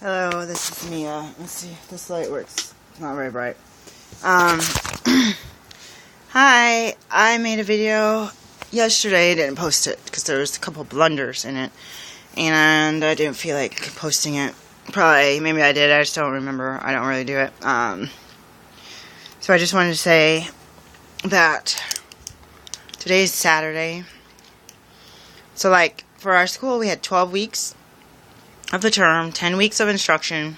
Hello, this is Mia. Let's see if this light works. It's not very bright. Hi, I made a video yesterday. I didn't post it because there was a couple blunders in it. And I didn't feel like posting it. Probably, maybe I did. I just don't remember. I don't really do it. So I just wanted to say that today's Saturday. So like, for our school, we had 12 weeks of the term, 10 weeks of instruction.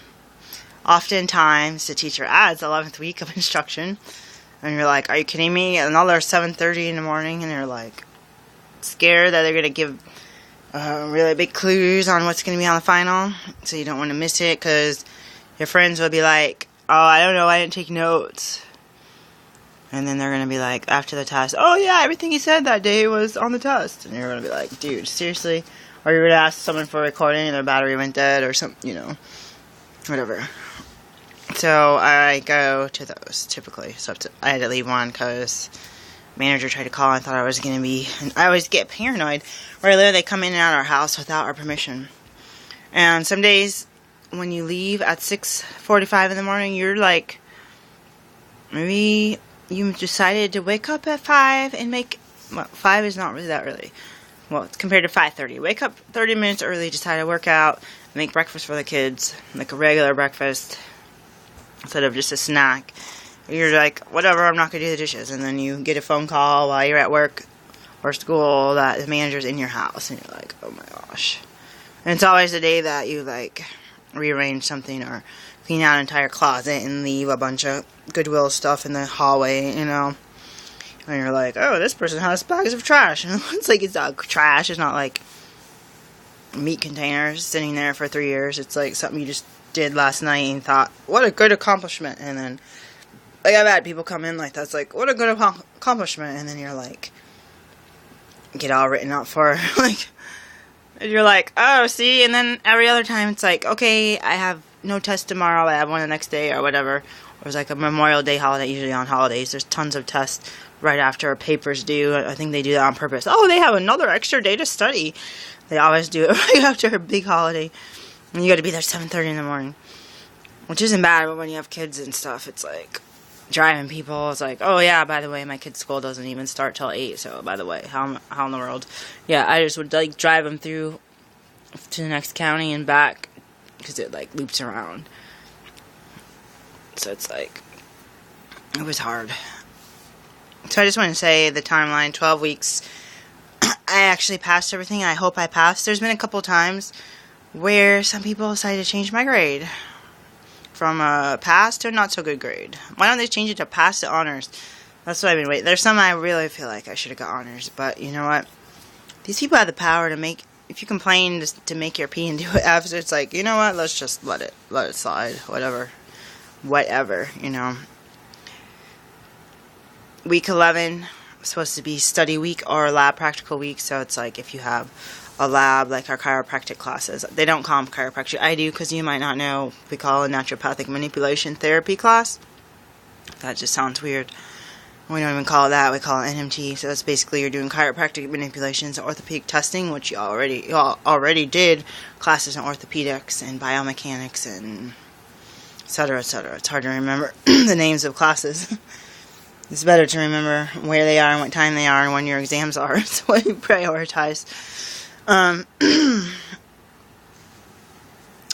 Oftentimes, the teacher adds 11th week of instruction. And you're like, are you kidding me? And all they're 7:30 in the morning, and you're like, scared that they're going to give really big clues on what's going to be on the final. So you don't want to miss it, because your friends will be like, oh, I don't know, I didn't take notes. And then they're going to be like, after the test, oh yeah, everything you said that day was on the test. And you're going to be like, dude, seriously? Or you're going to ask someone for a recording and their battery went dead or something, you know, whatever. So I go to those, typically. So I had to leave one because manager tried to call and thought I was going to be, and I always get paranoid where they come in and out of our house without our permission. And some days when you leave at 6:45 in the morning, you're like, maybe you decided to wake up at 5 and make, well, 5 is not really that early. Well, it's compared to 5:30. Wake up 30 minutes early, decide to work out, make breakfast for the kids, like a regular breakfast, instead of just a snack. You're like, whatever, I'm not going to do the dishes. And then you get a phone call while you're at work or school that the manager's in your house. And you're like, oh my gosh. And it's always the day that you, like, rearrange something or clean out an entire closet and leave a bunch of Goodwill stuff in the hallway, you know. And you're like, oh, this person has bags of trash. And it's like, it's not trash. It's not like meat containers sitting there for 3 years. It's like something you just did last night and thought, what a good accomplishment. And then, like, I've had people come in like that's like, what a good accomplishment. And then you're like, get all written up for, like, and you're like, oh, see. And then every other time it's like, okay, I have no test tomorrow. I have one the next day or whatever. Or it's like a Memorial Day holiday. Usually on holidays, there's tons of tests right after papers due. I think they do that on purpose. Oh, they have another extra day to study. They always do it right after a big holiday. And you got to be there 7:30 in the morning. Which isn't bad, but when you have kids and stuff, it's like driving people. It's like, oh yeah, by the way, my kid's school doesn't even start till 8. So, by the way, how in the world? Yeah, I just would, like, drive them through to the next county and back, because it, like, loops around. So it's like, it was hard. So I just want to say the timeline, 12 weeks. I actually passed everything. I hope I passed. There's been a couple times where some people decided to change my grade from a pass to a not so good grade. Why don't they change it to pass to honors? That's what I've been waiting. There's some I really feel like I should have got honors, but you know what? These people have the power to make, if you complain, to make your P and do it after, it's like, you know what? Let's just let it slide. Whatever, you know. Week 11 is supposed to be study week or lab practical week, so it's like if you have a lab, like our chiropractic classes, they don't call them chiropractic. I do, because you might not know, we call it a naturopathic manipulation therapy class. That just sounds weird. We don't even call it that, we call it NMT. So that's basically you're doing chiropractic manipulations and orthopedic testing, which you already did classes in orthopedics and biomechanics and etc., etc. It's hard to remember the names of classes. It's better to remember where they are and what time they are and when your exams are. It's what you prioritize.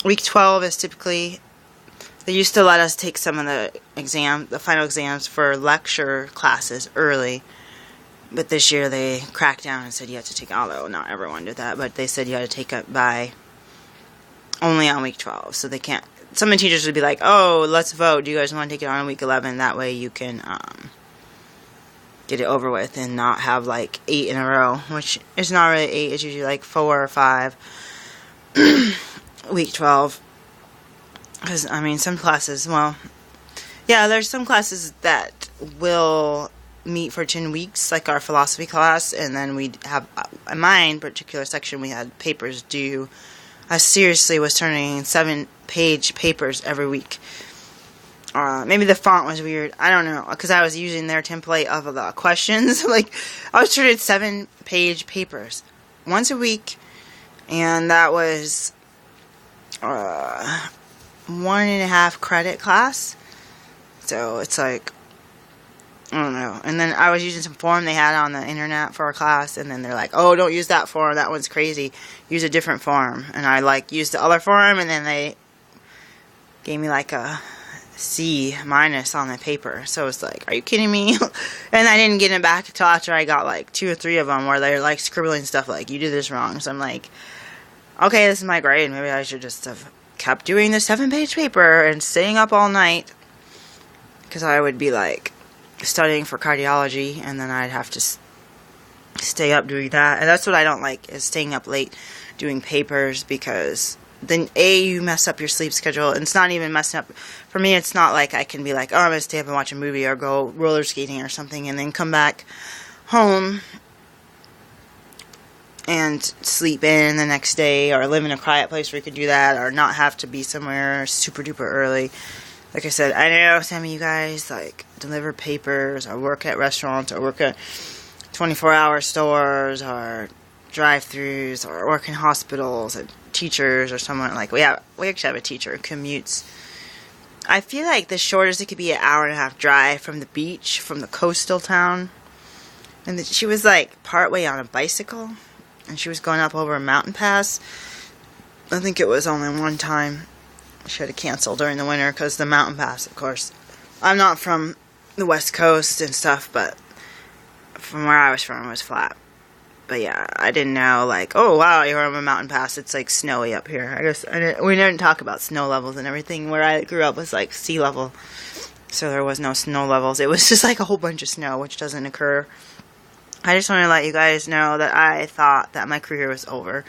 Week 12 is typically, they used to let us take some of the final exams for lecture classes early. But this year they cracked down and said you had to take, although not everyone did that, but they said you had to take it by only on week 12. So they can't, some of the teachers would be like, oh, let's vote. Do you guys want to take it on week 11? That way you can, get it over with and not have like 8 in a row, which is not really 8, it's usually like 4 or 5. Week 12, because I mean some classes, well, yeah, there's some classes that will meet for 10 weeks, like our philosophy class, and then we have, in mine particular section, we had papers due. I seriously was turning 7-page papers every week. Maybe the font was weird. I don't know, because I was using their template of the questions. Like, I was turning 7-page papers once a week, and that was 1.5 credit class. So it's like, I don't know. And then I was using some form they had on the internet for a class, and then they're like, oh, don't use that form, that one's crazy, use a different form. And I like used the other form, and then they gave me like a C- on the paper. So it's like, are you kidding me? And I didn't get it back until after I got like 2 or 3 of them where they're like scribbling stuff like, you did this wrong. So I'm like, okay, this is my grade, maybe I should just have kept doing the 7-page paper and staying up all night, because I would be like studying for cardiology, and then I'd have to stay up doing that. And that's what I don't like, is staying up late doing papers, because then you mess up your sleep schedule. And it's not even messing up for me. It's not like I can be like, oh, I'm gonna stay up and watch a movie or go roller skating or something and then come back home and sleep in the next day, or live in a quiet place where you can do that, or not have to be somewhere super duper early. Like I said, I know some of you guys like deliver papers, or work at restaurants, or work at 24-hour stores, or drive-thrus, or work in hospitals, and teachers, or someone like we actually have a teacher who commutes. I feel like the shortest it could be an 1.5-hour drive from the beach, from the coastal town. And she was like partway on a bicycle, and she was going up over a mountain pass. I think it was only one time she had to cancel during the winter because the mountain pass, of course. I'm not from the West Coast and stuff, but from where I was from, it was flat. But yeah, I didn't know, like, oh wow, you're on a mountain pass, it's like snowy up here. I guess we didn't talk about snow levels and everything. Where I grew up was like sea level, so there was no snow levels. It was just like a whole bunch of snow, which doesn't occur. I just want to let you guys know that I thought that my career was over.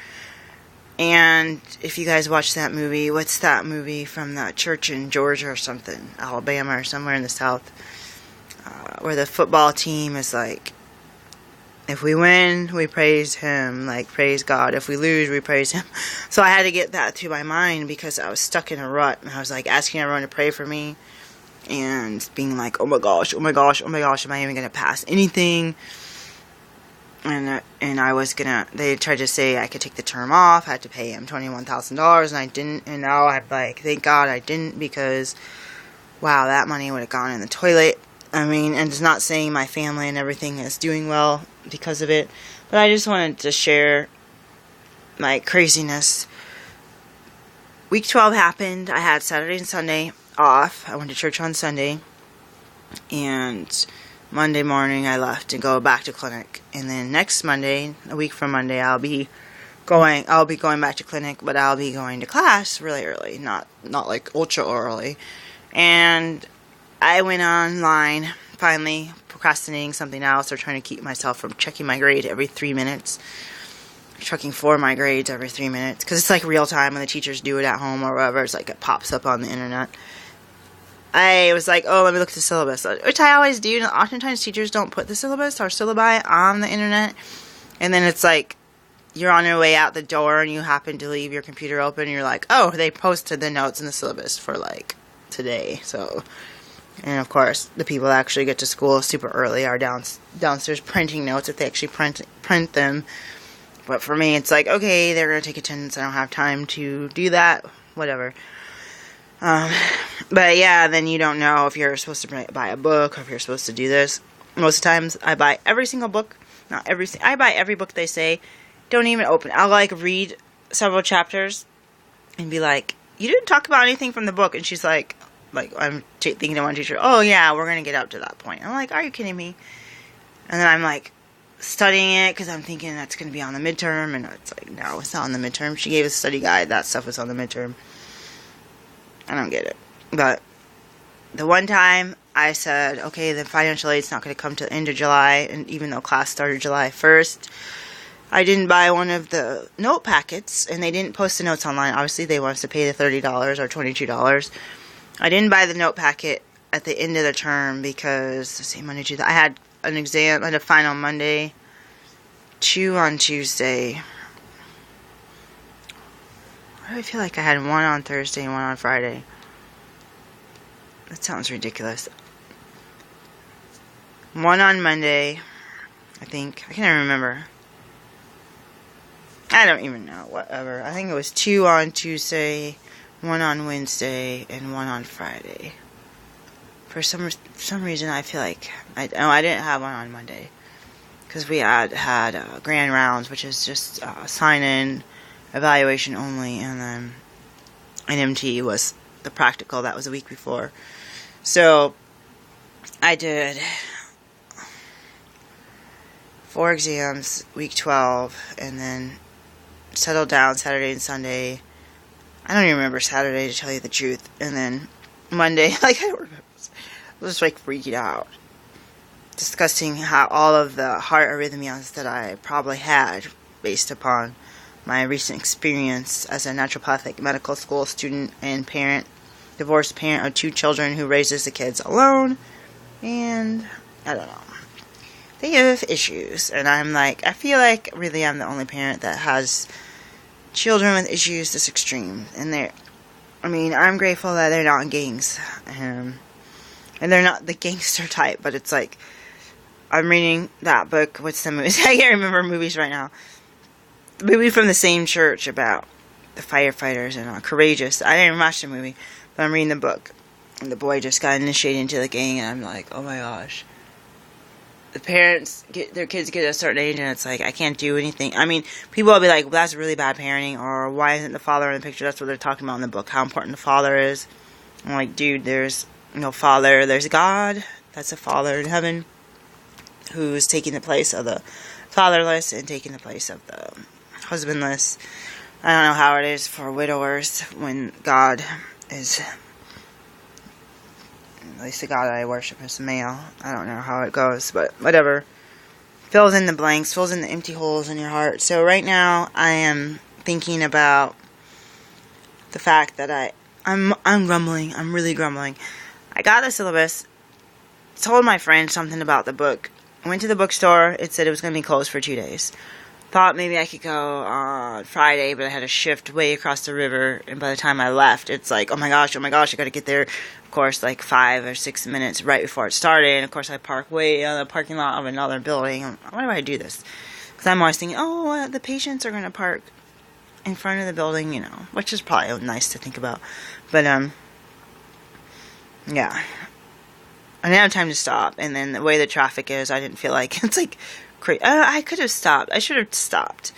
And if you guys watch that movie, what's that movie from the church in Georgia or something, Alabama or somewhere in the South, where the football team is like, if we win, we praise him, like praise God. If we lose, we praise him. So I had to get that to my mind, because I was stuck in a rut, and I was like asking everyone to pray for me, and being like, oh my gosh, oh my gosh, oh my gosh, am I even going to pass anything? And I was gonna, they tried to say I could take the term off. I had to pay him $21,000, and I didn't. And now I'm like, thank God I didn't, because wow, that money would have gone in the toilet. I mean, and it's not saying my family and everything is doing well because of it, but I just wanted to share my craziness. Week 12 happened. I had Saturday and Sunday off. I went to church on Sunday, and Monday morning I left to go back to clinic. And then next Monday, a week from Monday, I'll be going back to clinic, but I'll be going to class really early, not like ultra early. And I went online, finally procrastinating something else, or trying to keep myself from checking my grade every 3 minutes. Checking for my grades every 3 minutes, because it's like real time when the teachers do it at home or wherever. It's like it pops up on the internet. I was like, oh, let me look at the syllabus, which I always do. Oftentimes teachers don't put the syllabus or syllabi on the internet, and then it's like you're on your way out the door and you happen to leave your computer open, and you're like, oh, they posted the notes in the syllabus for like today. So, and of course the people that actually get to school super early are downstairs printing notes, if they actually print them. But for me, it's like, okay, they're going to take attendance, I don't have time to do that, whatever. But yeah, then you don't know if you're supposed to buy a book, or if you're supposed to do this. Most times I buy every single book. I buy every book they say. Don't even open it. I'll like read several chapters and be like, you didn't talk about anything from the book. And she's like I'm thinking to one teacher, oh yeah, we're going to get up to that point. I'm like, are you kidding me? And then I'm like studying it, because I'm thinking that's going to be on the midterm, and it's like, no, it's not on the midterm. She gave us a study guide, that stuff was on the midterm. I don't get it. But the one time I said, okay, the financial aid's not going to come to the end of July, and even though class started July 1st, I didn't buy one of the note packets, and they didn't post the notes online. Obviously, they want us to pay the $30 or $22. I didn't buy the note packet at the end of the term, because, let's see, Monday, Tuesday, I had an exam, I had a final Monday, 2 on Tuesday. Why do I feel like I had 1 on Thursday and 1 on Friday? That sounds ridiculous. 1 on Monday, I think. I can't remember. I don't even know. Whatever. I think it was 2 on Tuesday, one on Wednesday, and one on Friday. For some reason, I feel like I didn't have one on Monday because we had grand rounds, which is just sign-in, evaluation only, and then an MT was the practical. That was a week before. So I did 4 exams, week 12, and then settled down Saturday and Sunday. I don't even remember Saturday, to tell you the truth. And then Monday, like, I don't remember. I was just, like, freaking out. Discussing how all of the heart arrhythmias that I probably had based upon my recent experience as a naturopathic medical school student and parent, divorced parent of 2 children who raises the kids alone. And, I don't know. They have issues. And I'm like, I feel like really I'm the only parent that has children with issues this extreme. And I'm grateful that they're not in gangs. And they're not the gangster type, but it's like, I'm reading that book. What's the movie? I can't remember movies right now. The movie from the same church about the firefighters and Courageous. I didn't watch the movie, but I'm reading the book. And the boy just got initiated into the gang, and I'm like, oh my gosh. The parents their kids get to a certain age, and it's like, I can't do anything. I mean, people will be like, well, that's really bad parenting, or why isn't the father in the picture? That's what they're talking about in the book, how important the father is. I'm like, dude, there's no father. There's God. That's a father in heaven who's taking the place of the fatherless and taking the place of the husbandless. I don't know how it is for widowers when God is, at least the God I worship is male. I don't know how it goes, but whatever. Fills in the blanks, fills in the empty holes in your heart. So right now I am thinking about the fact that I'm grumbling. I'm really grumbling. I got the syllabus, told my friend something about the book. I went to the bookstore. It said it was going to be closed for 2 days. Thought maybe I could go on Friday, but I had a shift way across the river, and by the time I left, it's like, oh my gosh, I gotta get there. Of course, like 5 or 6 minutes right before it started, and of course I park way in the parking lot of another building. Why do I do this? Because I'm always thinking, the patients are gonna park in front of the building, which is probably nice to think about. But, yeah. I didn't have time to stop, and then the way the traffic is, I didn't feel like, it's like, crazy. I could have stopped. I should have stopped.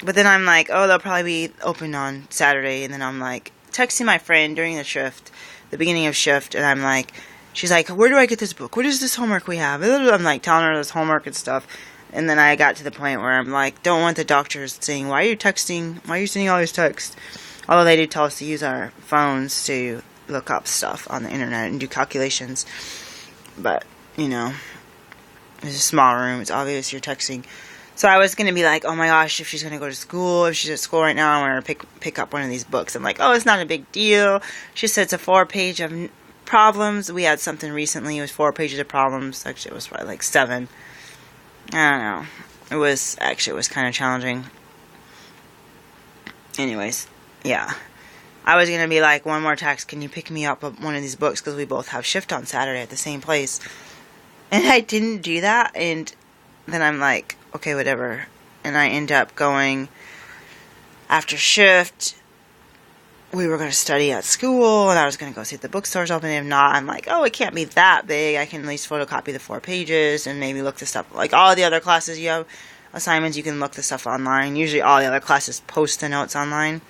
But then I'm like, they'll probably be open on Saturday, and then I'm like, texting my friend during the shift, the beginning of shift, and I'm like, she's like, where do I get this book? What is this homework we have? I'm like, telling her this homework and stuff, and then I got to the point where I'm like, don't want the doctors saying, why are you sending all these texts? Although they do tell us to use our phones to look up stuff on the internet and do calculations. But, it's a small room. It's obvious you're texting. So I was going to be like, oh my gosh, if she's going to go to school, if she's at school right now, I want her to pick up one of these books. I'm like, it's not a big deal. She said it's a 4-page of problems. We had something recently. It was 4 pages of problems. Actually, it was probably like 7. I don't know. It was kind of challenging. Anyways, yeah. I was going to be like, one more text, can you pick me up one of these books? Because we both have shift on Saturday at the same place. And I didn't do that. And then I'm like, okay, whatever. And I end up going after shift. We were going to study at school. And I was going to go see if the bookstore's open. If not, I'm like, it can't be that big. I can at least photocopy the 4 pages and maybe look this up. Like all the other classes you have assignments, you can look the stuff online. Usually all the other classes post the notes online.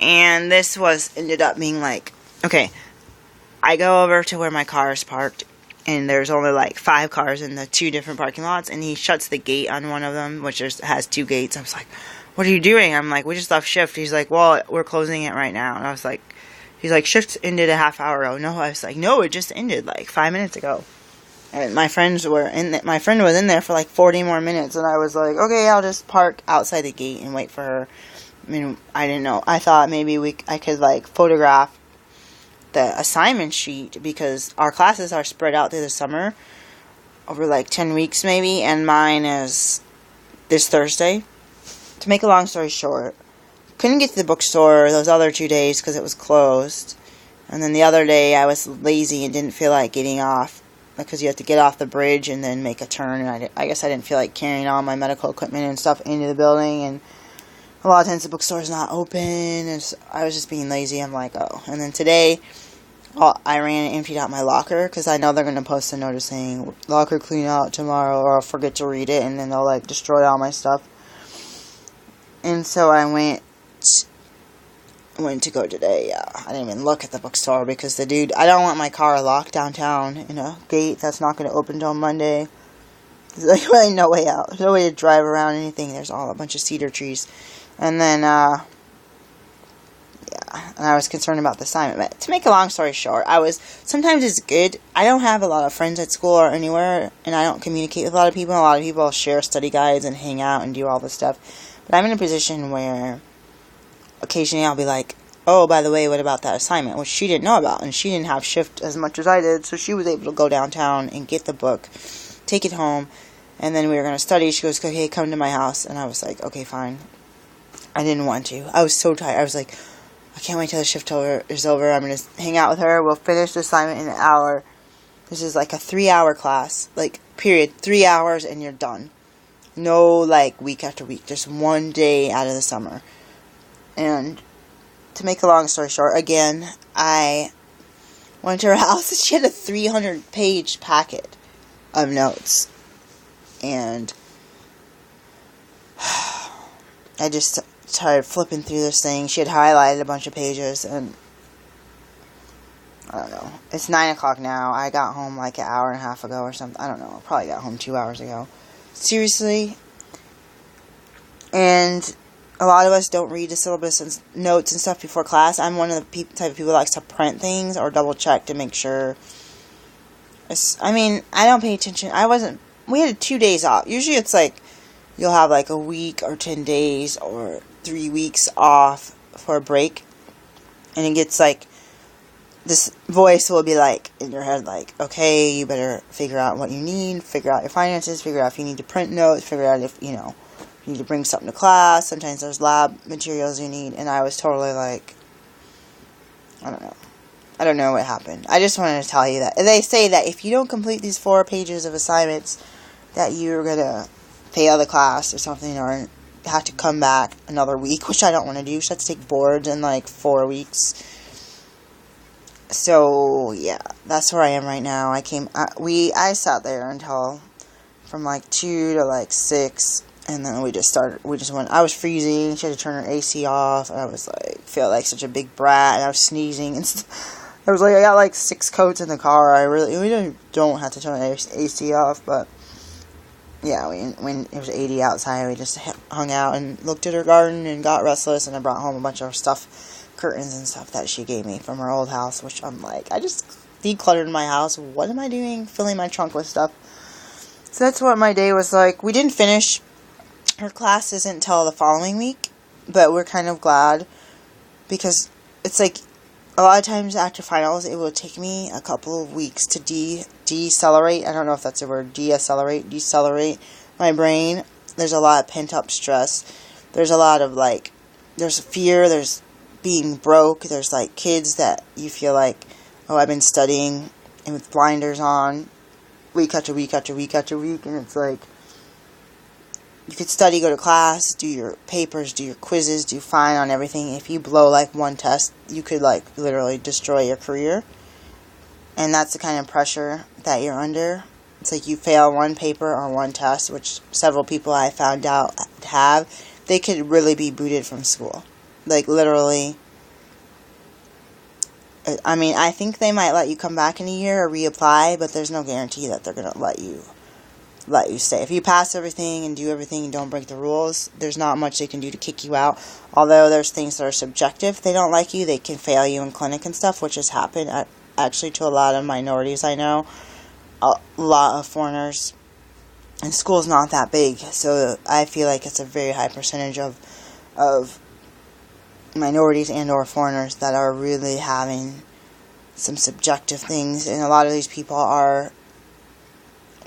And this ended up being like, okay, I go over to where my car is parked, and there's only like 5 cars in the 2 different parking lots, and he shuts the gate on one of them, which has 2 gates. I was like, what are you doing? I'm like, we just left shift. He's like, well, we're closing it right now. And I was like, he's like, shift ended a half hour ago. No, I was like, no, it just ended like 5 minutes ago. And my friends my friend was in there for like 40 more minutes, and I was like, okay, I'll just park outside the gate and wait for her. I mean, I didn't know. I thought maybe I could like photograph the assignment sheet, because our classes are spread out through the summer over like 10 weeks maybe, and mine is this Thursday. To make a long story short, couldn't get to the bookstore those other 2 days because it was closed. And then the other day I was lazy and didn't feel like getting off, because you have to get off the bridge and then make a turn, and I guess I didn't feel like carrying all my medical equipment and stuff into the building, and a lot of times the bookstore's not open, and so I was just being lazy. I'm like, oh. And then today, I ran and emptied out my locker, because I know they're going to post a notice saying, locker clean out tomorrow, or I'll forget to read it, and then they'll, like, destroy all my stuff. And so I went to go today. Yeah, I didn't even look at the bookstore, because the dude, I don't want my car locked downtown in a gate that's not going to open until Monday. There's like really no way out. There's no way to drive around anything. There's all a bunch of cedar trees. And then, yeah, and I was concerned about the assignment. But to make a long story short, sometimes it's good. I don't have a lot of friends at school or anywhere, and I don't communicate with a lot of people. A lot of people share study guides and hang out and do all this stuff. But I'm in a position where occasionally I'll be like, oh, by the way, what about that assignment? Which she didn't know about, and she didn't have shift as much as I did, so she was able to go downtown and get the book, take it home, and then we were going to study. She goes, okay, come to my house. And I was like, okay, fine. I didn't want to. I was so tired. I was like, I can't wait till the shift is over. I'm going to hang out with her. We'll finish the assignment in an hour. This is like a 3-hour class. Like, period. 3 hours and you're done. No, like, week after week. Just one day out of the summer. And to make a long story short, again, I went to her house and she had a 300-page packet of notes. And I just started flipping through this thing. She had highlighted a bunch of pages, and I don't know. It's 9 o'clock now. I got home like an hour and a half ago or something. I don't know. I probably got home 2 hours ago. Seriously. And a lot of us don't read the syllabus and notes and stuff before class. I'm one of the type of people that likes to print things or double check to make sure. I don't pay attention. We had 2 days off. Usually it's like you'll have like a week or 10 days or 3 weeks off for a break. And it gets like, this voice will be like in your head like, okay, you better figure out what you need, figure out your finances, figure out if you need to print notes, figure out if, you need to bring something to class. Sometimes there's lab materials you need. And I was totally like, I don't know what happened. I just wanted to tell you that. They say that if you don't complete these 4 pages of assignments, that you're going to fail the class or something, or have to come back another week, which I don't want to do. So I have to take boards in like 4 weeks. So, yeah, that's where I am right now. I sat there until from like 2 to like 6, and then we just went, I was freezing. She had to turn her AC off, and I was like, feel like such a big brat, and I was sneezing, and I was like, I got like 6 coats in the car. We don't have to turn the AC off, but yeah, when it was 80 outside, we just hung out and looked at her garden and got restless, and I brought home a bunch of stuff, curtains and stuff that she gave me from her old house, which I'm like, I just decluttered my house. What am I doing? Filling my trunk with stuff. So that's what my day was like. We didn't finish. Her class isn't until the following week, but we're kind of glad, because it's like, a lot of times after finals, it will take me a couple of weeks to decelerate. I don't know if that's a word. Decelerate my brain. There's a lot of pent-up stress. There's a lot of, like, there's fear. There's being broke. There's, like, kids that you feel like, oh, I've been studying and with blinders on week after week after week after week. And it's like, you could study, go to class, do your papers, do your quizzes, do fine on everything. If you blow, like, one test, you could, like, literally destroy your career. And that's the kind of pressure that you're under. It's like you fail one paper or one test, which several people I found out have. They could really be booted from school. Like, literally. I think they might let you come back in a year or reapply, but there's no guarantee that they're going to let you stay. If you pass everything and do everything and don't break the rules, there's not much they can do to kick you out. Although there's things that are subjective. If they don't like you, they can fail you in clinic and stuff, which has happened actually to a lot of minorities I know. A lot of foreigners. And school's not that big, so I feel like it's a very high percentage of minorities and or foreigners that are really having some subjective things. And a lot of these people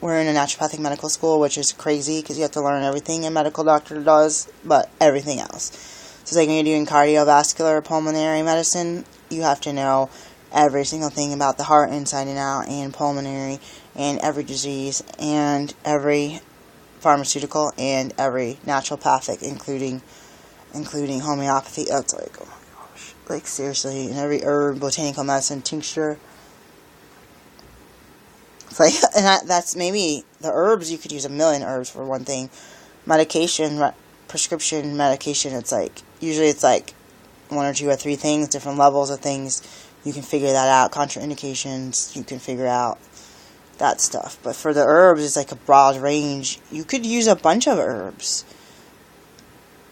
we're in a naturopathic medical school, which is crazy because you have to learn everything a medical doctor does, but everything else. So it's like when you're doing cardiovascular pulmonary medicine, you have to know every single thing about the heart inside and out, and pulmonary, and every disease, and every pharmaceutical, and every naturopathic, including including homeopathy. That's like, oh my gosh, like seriously, and every herb, botanical medicine, tincture. It's like, and that's maybe the herbs. You could use a million herbs for one thing. Medication, prescription medication. It's like usually it's like 1 or 2 or 3 things, different levels of things. You can figure that out. Contraindications, you can figure out that stuff. But for the herbs, it's like a broad range. You could use a bunch of herbs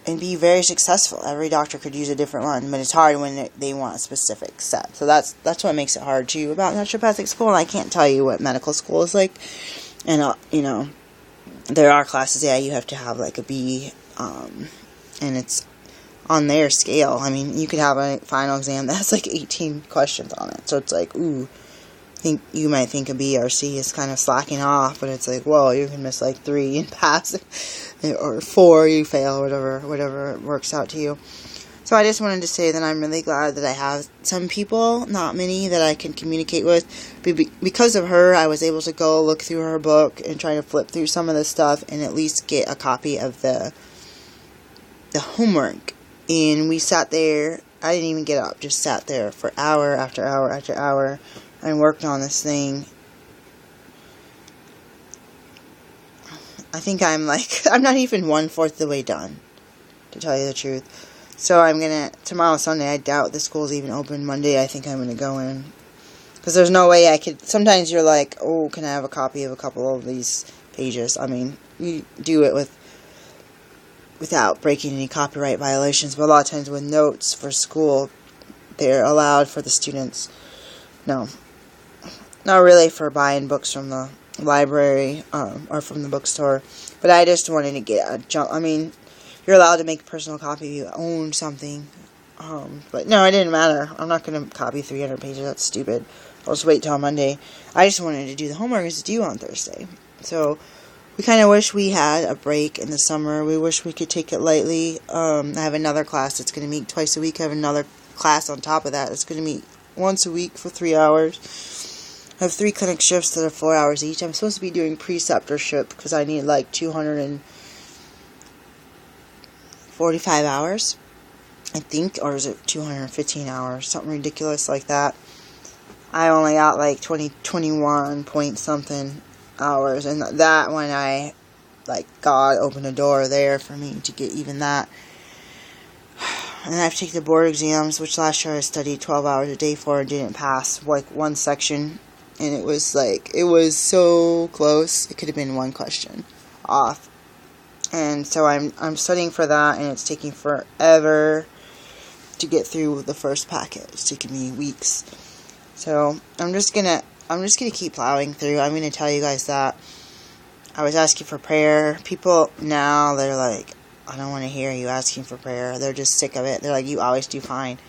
and be very successful. Every doctor could use a different one, but it's hard when they want a specific set. So that's what makes it hard too about naturopathic school. And I can't tell you what medical school is like. And you know, there are classes, yeah, you have to have like a B, and it's on their scale. I mean, you could have a final exam that has like 18 questions on it. So it's like, ooh, you might think a B or C is kind of slacking off, but it's like, whoa, you can miss like 3 and pass, or 4, you fail, whatever works out to you. So I just wanted to say that I'm really glad that I have some people, not many, that I can communicate with. Because of her, I was able to go look through her book and try to flip through some of the stuff and at least get a copy of the homework. And we sat there, I didn't even get up, just sat there for hour after hour after hour and worked on this thing. I think I'm not even 1/4 the way done, to tell you the truth. So tomorrow Sunday, I doubt the school's even open. Monday, I think I'm going to go in. Because there's no way I could, sometimes you're like, oh, can I have a copy of a couple of these pages? I mean, you do it without breaking any copyright violations, but a lot of times with notes for school, they're allowed for the students. No, not really for buying books from the library or from the bookstore, but I just wanted to get a jump. I mean, you're allowed to make a personal copy if you own something, but no, it didn't matter. I'm not going to copy 300 pages. That's stupid. I'll just wait till Monday. I just wanted to do the homework it's due on Thursday. So we kind of wish we had a break in the summer. We wish we could take it lightly. I have another class that's going to meet twice a week. I have another class on top of that that's going to meet once a week for 3 hours. I have 3 clinic shifts that are 4 hours each. I'm supposed to be doing preceptorship because I need like 245 hours, I think, or is it 215 hours? Something ridiculous like that. I only got like 21 point something hours, and that when God opened a door there for me to get even that. And I have to take the board exams, which last year I studied 12 hours a day for and didn't pass like one section, and it was so close. It could have been one question off. And so I'm studying for that, and it's taking forever to get through the first packet. It's taking me weeks. So I'm just gonna keep plowing through. I'm gonna tell you guys that I was asking for prayer. People now, they're like, I don't want to hear you asking for prayer. They're just sick of it. They're like, you always do fine.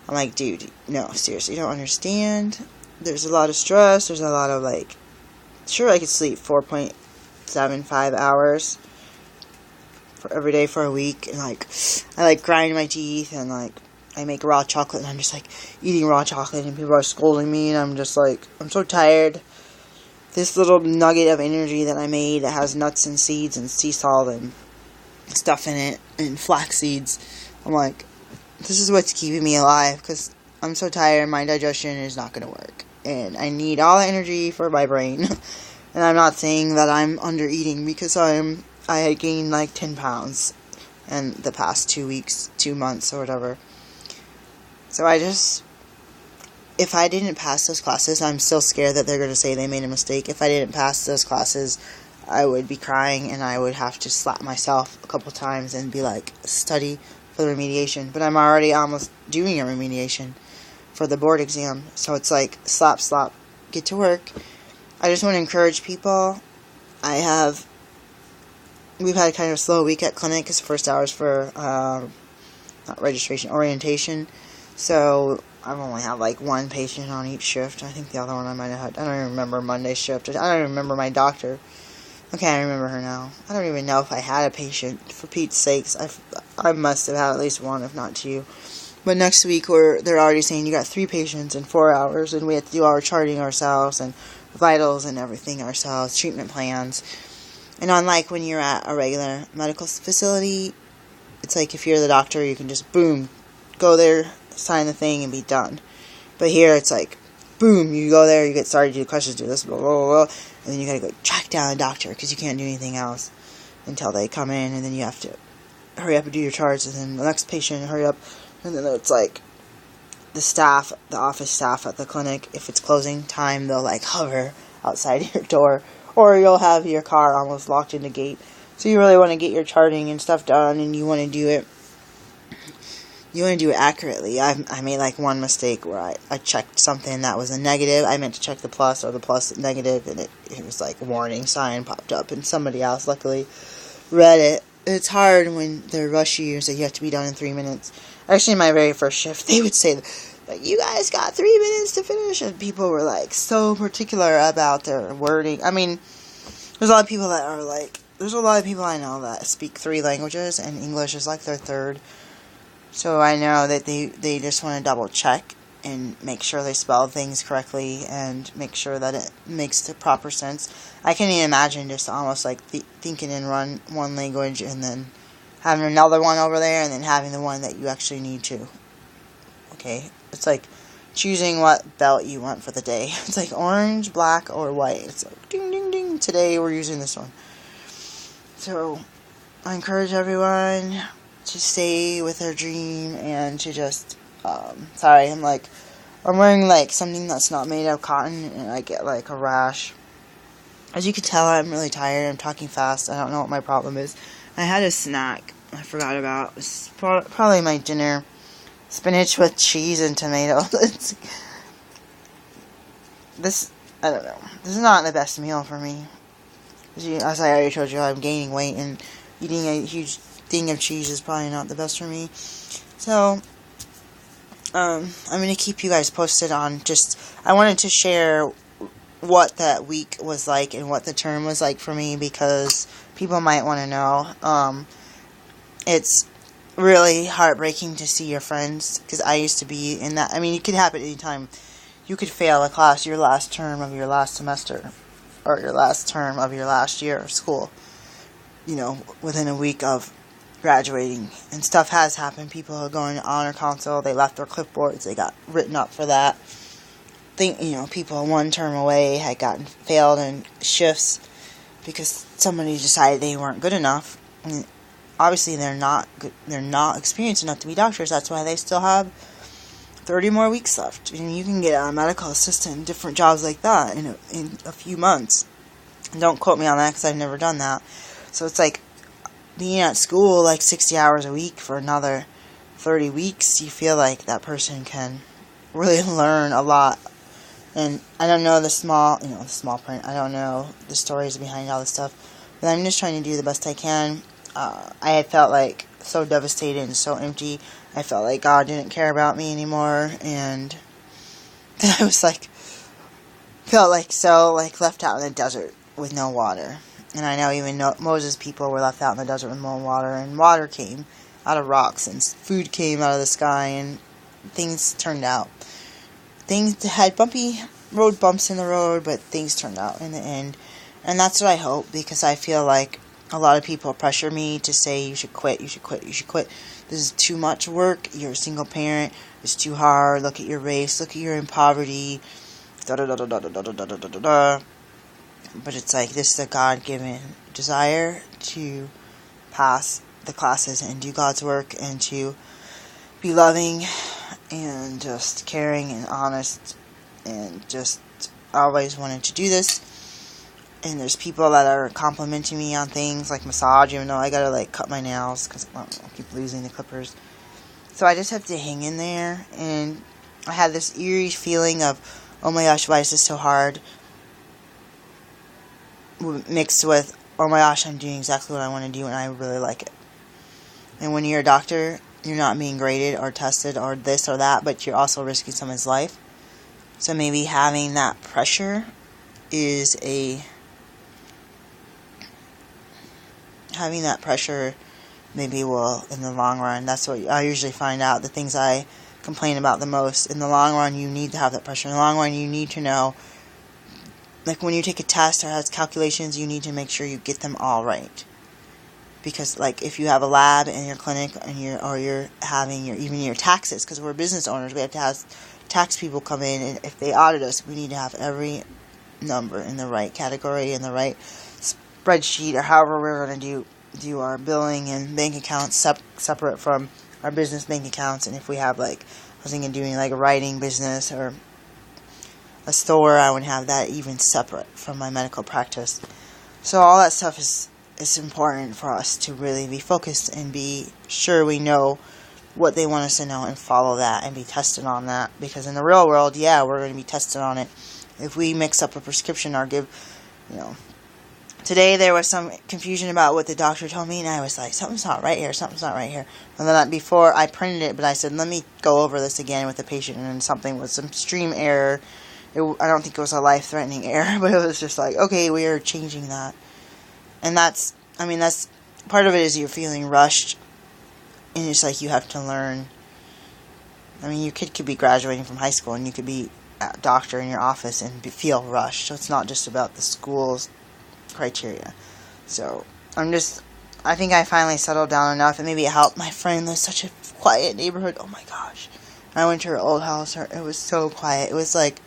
I'm like, dude, no, seriously, you don't understand. There's a lot of stress. There's a lot of sure, I could sleep 4.75 hours for every day for a week, and I grind my teeth, and I make raw chocolate, and I'm just eating raw chocolate, and people are scolding me, and I'm just I'm so tired. This little nugget of energy that I made that has nuts and seeds and sea salt and stuff in it, and flax seeds, I'm like, this is what's keeping me alive, because I'm so tired, my digestion is not going to work, and I need all the energy for my brain. And I'm not saying that I'm under eating, because I had gained 10 pounds in the past 2 months or whatever. So if I didn't pass those classes, I'm still scared that they're going to say they made a mistake. If I didn't pass those classes, I would be crying, and I would have to slap myself a couple times and be like, study for the remediation. But I'm already almost doing a remediation for the board exam. So it's slap, slap, get to work. I just want to encourage people. We've had kind of a slow week at clinic, because the first hour is for, not registration, orientation. So I've only had 1 patient on each shift. I think the other one I might have had, I don't even remember Monday's shift. I don't even remember my doctor. Okay, I remember her now. I don't even know if I had a patient. For Pete's sakes, I must have had at least 1, if not 2. But next week, they're already saying you got 3 patients in 4 hours, and we have to do our charting ourselves, and vitals and everything ourselves, treatment plans. And unlike when you're at a regular medical facility, it's like if you're the doctor, you can just boom, go there, sign the thing, and be done. But here it's like, boom, you go there, you get started, do the questions, do this, blah, blah, blah, blah, and then you gotta go track down a doctor, because you can't do anything else until they come in, and then you have to hurry up and do your charts, and then the next patient, hurry up, and then it's like, the office staff at the clinic, if it's closing time, they'll like hover outside your door, or you'll have your car almost locked in the gate. So you really want to get your charting and stuff done, and you want to do it accurately. I made like one mistake where I checked something that was a negative. I meant to check the plus, or the plus negative, and it was like a warning sign popped up, and somebody else luckily read it. It's hard when they're rushing you and say you have to be done in 3 minutes. Actually, in my very first shift, they would say, like, you guys got 3 minutes to finish, and people were like so particular about their wording. I mean, there's a lot of people that are like, there's a lot of people I know that speak 3 languages, and English is like their third. So I know that they just want to double check and make sure they spell things correctly and make sure that it makes the proper sense. I can even imagine just almost like thinking in one language and then having another one over there and then having the one that you actually need to. Okay? It's like choosing what belt you want for the day. It's like orange, black, or white. It's like ding, ding, ding. Today we're using this one. So I encourage everyone to stay with their dream and to just, sorry, I'm wearing like something that's not made out of cotton and I get like a rash. As you can tell, I'm really tired. I'm talking fast. I don't know what my problem is. I had a snack I forgot about. It's probably my dinner. Spinach with cheese and tomatoes. I don't know. This is not the best meal for me. As I already told you, I'm gaining weight, and eating a huge thing of cheese is probably not the best for me. So, I'm going to keep you guys posted on I wanted to share what that week was like and what the term was like for me, because people might want to know. It's really heartbreaking to see your friends, because I used to be in that. I mean, it could happen anytime. You could fail a class your last term of your last semester, or your last term of your last year of school, within a week of graduating. And stuff has happened. People are going to honor console, they left their clipboards, they got written up for that. People 1 term away had gotten failed in shifts because somebody decided they weren't good enough. And obviously they're not experienced enough to be doctors. That's why they still have 30 more weeks left. And you can get a medical assistant, different jobs like that in a few months. And don't quote me on that because I've never done that. So it's like being at school like 60 hours a week for another 30 weeks. You feel like that person can really learn a lot. And I don't know the small print. I don't know the stories behind all this stuff. But I'm just trying to do the best I can. I had felt like so devastated and so empty. I felt like God didn't care about me anymore, and then I was like, felt like so left out in the desert with no water. And I know even Moses' people were left out in the desert with no water, and water came out of rocks, and food came out of the sky, and things turned out. Things had bumpy road bumps in the road, but things turned out in the end. And that's what I hope, because I feel like a lot of people pressure me to say, you should quit, you should quit, you should quit. This is too much work. You're a single parent. It's too hard. Look at your race. Look at you're in poverty. Da da da da da da da da da da da. But it's like, this is a God-given desire to pass the classes and do God's work and to be loving and just caring and honest, and just always wanted to do this. And there's people that are complimenting me on things like massage, even though I gotta cut my nails because I keep losing the clippers. So I just have to hang in there. And I had this eerie feeling of, oh my gosh, why is this so hard? Mixed with, oh my gosh, I'm doing exactly what I want to do and I really like it. And when you're a doctor, you're not being graded or tested or this or that, but you're also risking someone's life. So maybe having that pressure is having that pressure maybe will, in the long run, that's what I usually find out, the things I complain about the most. In the long run, you need to have that pressure. In the long run, you need to know, like when you take a test or has calculations, you need to make sure you get them all right. Because, like, if you have a lab in your clinic and you're having even your taxes, because we're business owners, we have to have tax people come in, and if they audit us, we need to have every number in the right category, in the right spreadsheet, or however we're going to do our billing and bank accounts separate from our business bank accounts. And if we have, like, I was thinking doing like a writing business or a store, I would have that even separate from my medical practice. So all that stuff is important for us to really be focused and be sure we know what they want us to know and follow that and be tested on that. Because in the real world, yeah, we're going to be tested on it. If we mix up a prescription or give, today there was some confusion about what the doctor told me, and I was like, something's not right here, something's not right here. And then before I printed it, but I said, let me go over this again with the patient, and then something was some extreme error. I don't think it was a life-threatening error, but it was just like, okay, we are changing that. And that's part of it is you're feeling rushed, and it's like you have to learn. I mean, your kid could be graduating from high school, and you could be a doctor in your office and feel rushed. So it's not just about the school's criteria. So I think I finally settled down enough, and maybe it helped. My friend lives such a quiet neighborhood. Oh my gosh. I went to her old house. It was so quiet. It was like,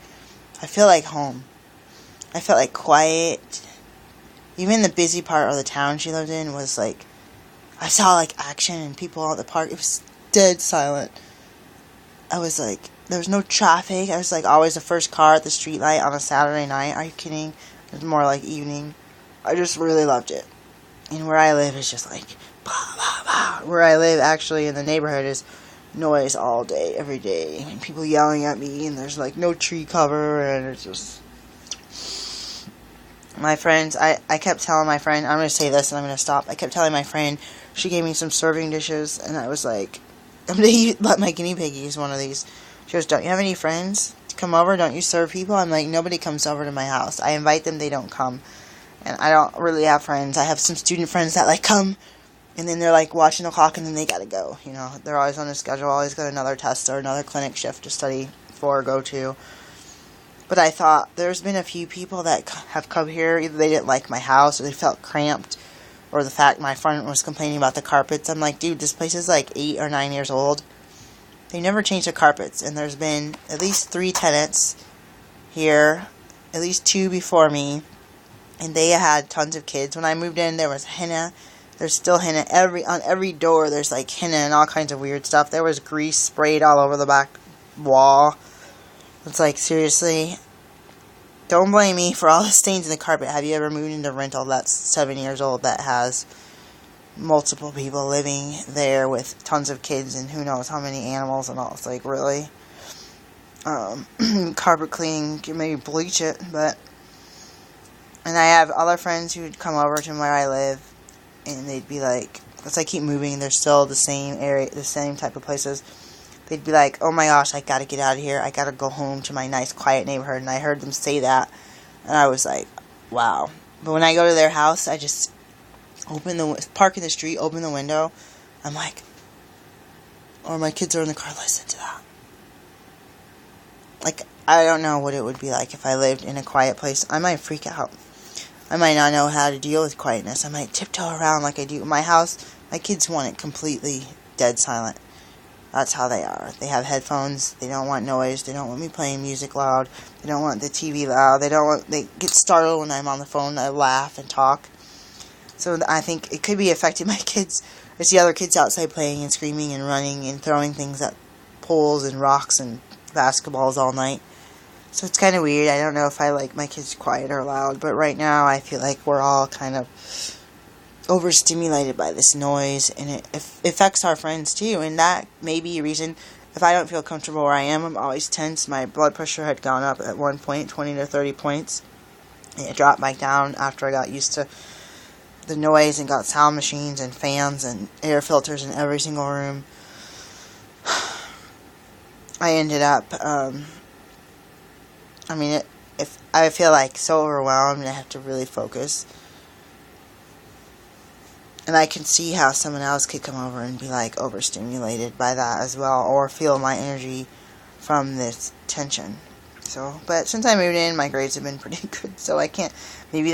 I feel like home. I felt like quiet. Even the busy part of the town she lived in was like, I saw like action and people at the park. It was dead silent. I was like, there was no traffic. I was like always the first car at the street light on a Saturday night. Are you kidding? It was more like evening. I just really loved it. And where I live is just like, blah, blah, blah. Where I live actually in the neighborhood is noise all day, every day. I mean, people yelling at me, and there's like no tree cover, and it's just... My friends, I kept telling my friend, I'm going to say this and I'm going to stop. I kept telling my friend, she gave me some serving dishes, and I was like, I'm going to let my guinea pig use one of these. She goes, don't you have any friends to come over? Don't you serve people? I'm like, nobody comes over to my house. I invite them, they don't come. And I don't really have friends. I have some student friends that like come, and then they're like watching the clock, and then they gotta go. They're always on a schedule, always got another test or another clinic shift to study for or go to. But I thought, there's been a few people that have come here, either they didn't like my house, or they felt cramped, or the fact my friend was complaining about the carpets. I'm like, dude, this place is like 8 or 9 years old. They never changed the carpets, and there's been at least 3 tenants here, at least 2 before me, and they had tons of kids. When I moved in, there was henna. There's still henna on every door. There's like henna and all kinds of weird stuff. There was grease sprayed all over the back wall. It's like, seriously, don't blame me for all the stains in the carpet. Have you ever moved into a rental that's 7 years old that has multiple people living there with tons of kids and who knows how many animals and all? It's like, really? Carpet cleaning, you maybe bleach it, but... And I have other friends who would come over to where I live, and they'd be like, as I keep moving, they're still the same area, the same type of places. They'd be like, oh my gosh, I gotta get out of here. I gotta go home to my nice, quiet neighborhood. And I heard them say that, and I was like, wow. But when I go to their house, I just park in the street, open the window. I'm like, or my kids are in the car, listen to that. Like, I don't know what it would be like if I lived in a quiet place. I might freak out. I might not know how to deal with quietness. I might tiptoe around like I do in my house. My kids want it completely dead silent. That's how they are. They have headphones. They don't want noise. They don't want me playing music loud. They don't want the TV loud. They get startled when I'm on the phone. I laugh and talk. So I think it could be affecting my kids. I see other kids outside playing and screaming and running and throwing things at poles and rocks and basketballs all night. So it's kind of weird. I don't know if I like my kids quiet or loud. But right now I feel like we're all kind of overstimulated by this noise, and it affects our friends too, and that may be a reason. If I don't feel comfortable where I am, I'm always tense. My blood pressure had gone up at one point, 20 to 30 points, and it dropped back down after I got used to the noise and got sound machines and fans and air filters in every single room. I ended up, if I feel like so overwhelmed, I have to really focus. And I can see how someone else could come over and be like overstimulated by that as well, or feel my energy from this tension. So, but since I moved in, my grades have been pretty good, so I can't, maybe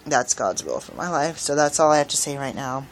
that's God's will for my life. So that's all I have to say right now.